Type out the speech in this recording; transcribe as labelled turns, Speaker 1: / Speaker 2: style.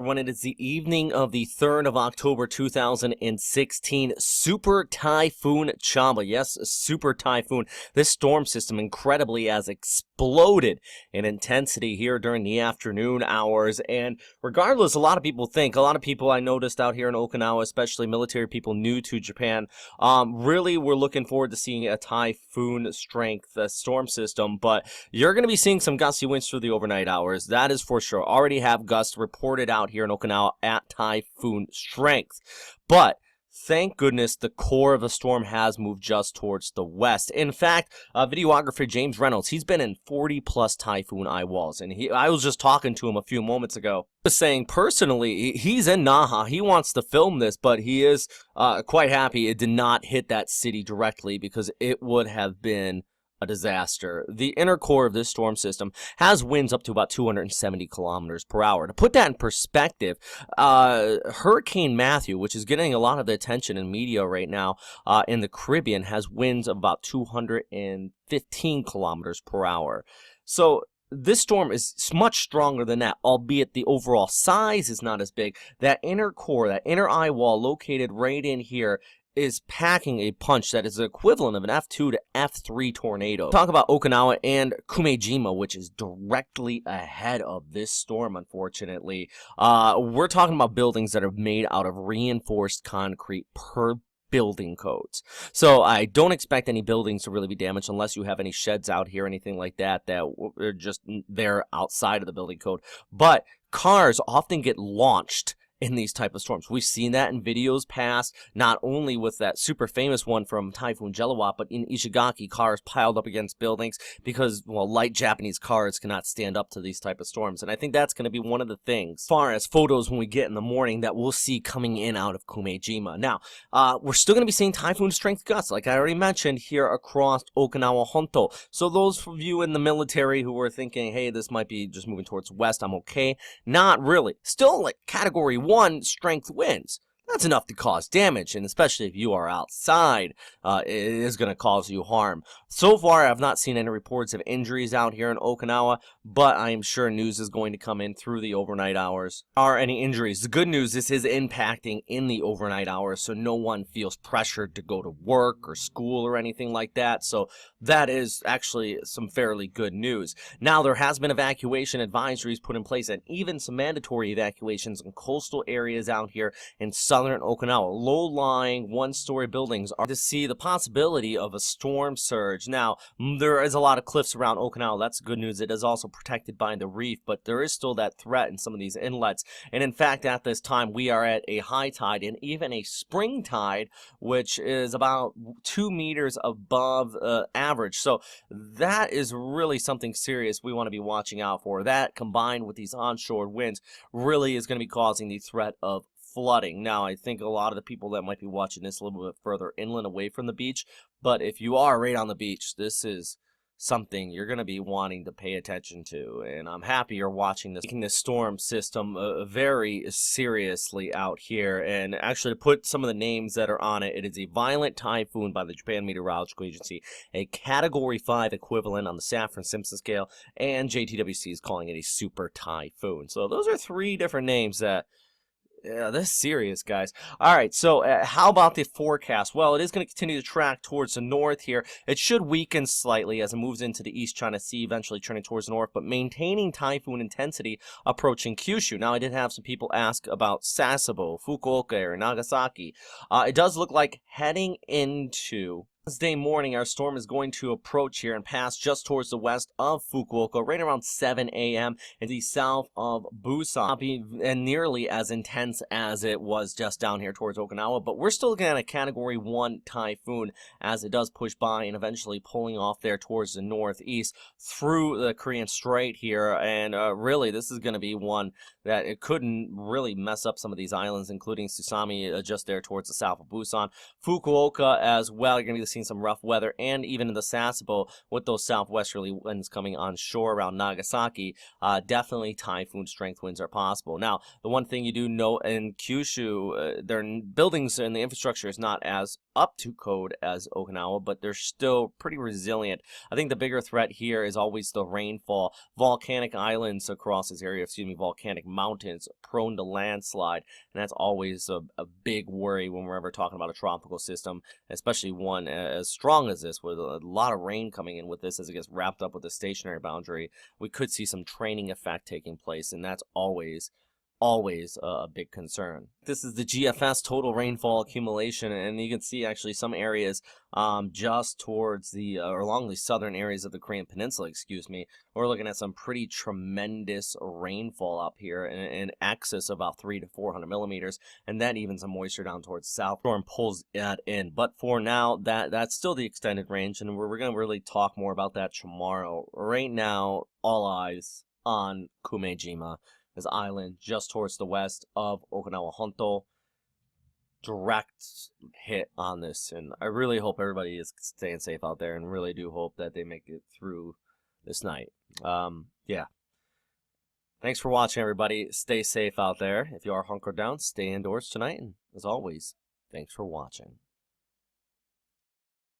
Speaker 1: When it is the evening of the 3rd of October 2016, Super Typhoon Chaba, yes, Super Typhoon, this storm system incredibly has exploded in intensity here during the afternoon hours, and regardless, a lot of people I noticed out here in Okinawa, especially military people new to Japan, really were looking forward to seeing a typhoon strength storm system, but you're going to be seeing some gusty winds through the overnight hours, that is for sure. Already have gusts reported out here in Okinawa at typhoon strength. But thank goodness the core of the storm has moved just towards the west. In fact, videographer James Reynolds, he's been in 40-plus typhoon eye walls, and I was just talking to him a few moments ago. He was saying personally, he's in Naha. He wants to film this, but he is quite happy it did not hit that city directly because it would have been a disaster. The inner core of this storm system has winds up to about 270 kilometers per hour. To put that in perspective, Hurricane Matthew, which is getting a lot of the attention in media right now in the Caribbean, has winds of about 215 kilometers per hour. So this storm is much stronger than that, albeit the overall size is not as big. That inner core, that inner eye wall located right in here, is packing a punch that is the equivalent of an F2 to F3 tornado. Talk about Okinawa and Kume Jima, which is directly ahead of this storm, unfortunately. We're talking about buildings that are made out of reinforced concrete per building codes. So I don't expect any buildings to really be damaged unless you have any sheds out here, anything like that, that are just there outside of the building code. But cars often get launched in these type of storms. We've seen that in videos past, not only with that super famous one from Typhoon Jelawat, but in Ishigaki, cars piled up against buildings because, well, light Japanese cars cannot stand up to these type of storms. And I think that's going to be one of the things, as far as photos when we get in the morning, that we'll see coming in out of Kumejima. Now, we're still going to be seeing typhoon strength gusts, like I already mentioned, here across Okinawa Honto. So those of you in the military who were thinking, hey, this might be just moving towards west, I'm okay. Not really. Still, like, Category 1 strength winds. That's enough to cause damage, and especially if you are outside, it is going to cause you harm. So far, I've not seen any reports of injuries out here in Okinawa, but I am sure news is going to come in through the overnight hours. Are any injuries? The good news, this is impacting in the overnight hours, so no one feels pressured to go to work or school or anything like that, so that is actually some fairly good news. Now, there has been evacuation advisories put in place, and even some mandatory evacuations in coastal areas out here in southern Okinawa. Low-lying, one-story buildings are to see the possibility of a storm surge. Now, there is a lot of cliffs around Okinawa. That's good news. It is also protected by the reef, but there is still that threat in some of these inlets. And in fact, at this time, we are at a high tide and even a spring tide, which is about 2 meters above average. So that is really something serious we want to be watching out for. That, combined with these onshore winds, really is going to be causing the threat of flooding. Now, I think a lot of the people that might be watching this a little bit further inland away from the beach, but if you are right on the beach, this is something you're going to be wanting to pay attention to, and I'm happy you're watching this, taking this storm system very seriously out here. And actually, to put some of the names that are on it, it is a violent typhoon by the Japan Meteorological Agency, a Category 5 equivalent on the Saffir-Simpson scale, and JTWC is calling it a super typhoon. So those are 3 different names that, yeah, this is serious, guys. All right, so how about the forecast? Well, it is going to continue to track towards the north here. It should weaken slightly as it moves into the East China Sea, eventually turning towards the north, but maintaining typhoon intensity approaching Kyushu. Now, I did have some people ask about Sasebo, Fukuoka, or Nagasaki. It does look like heading into Wednesday morning, our storm is going to approach here and pass just towards the west of Fukuoka, right around 7 a.m. in the south of Busan. Not be nearly as intense as it was just down here towards Okinawa, but we're still looking at a Category 1 typhoon as it does push by and eventually pulling off there towards the northeast through the Korean Strait here. And really, this is going to be one that it couldn't really mess up some of these islands, including Susami just there towards the south of Busan. Fukuoka as well, you're going to be seeing experiencing some rough weather, and even in the Sasebo with those southwesterly winds coming on shore around Nagasaki, definitely typhoon strength winds are possible. Now, the one thing you do note in Kyushu, their buildings and the infrastructure is not as up to code as Okinawa, but they're still pretty resilient. I think the bigger threat here is always the rainfall. Volcanic islands across this area, volcanic mountains prone to landslide, and that's always a big worry when we're ever talking about a tropical system, especially one as strong as this, with a lot of rain coming in with this as it gets wrapped up with the stationary boundary. We could see some training effect taking place, and that's always a big concern. This is the GFS total rainfall accumulation, and you can see actually some areas just towards the or along the southern areas of the Korean Peninsula, we're looking at some pretty tremendous rainfall up here in excess of about 300 to 400 millimeters, and then even some moisture down towards south. Storm pulls that in, but for now that's still the extended range, and we're going to really talk more about that tomorrow. Right now, all eyes on Kume Jima, this island just towards the west of Okinawa Honto. Direct hit on this, and I really hope everybody is staying safe out there, and really do hope that they make it through this night. Yeah. Thanks for watching, everybody. Stay safe out there. If you are hunkered down, stay indoors tonight, and as always, thanks for watching.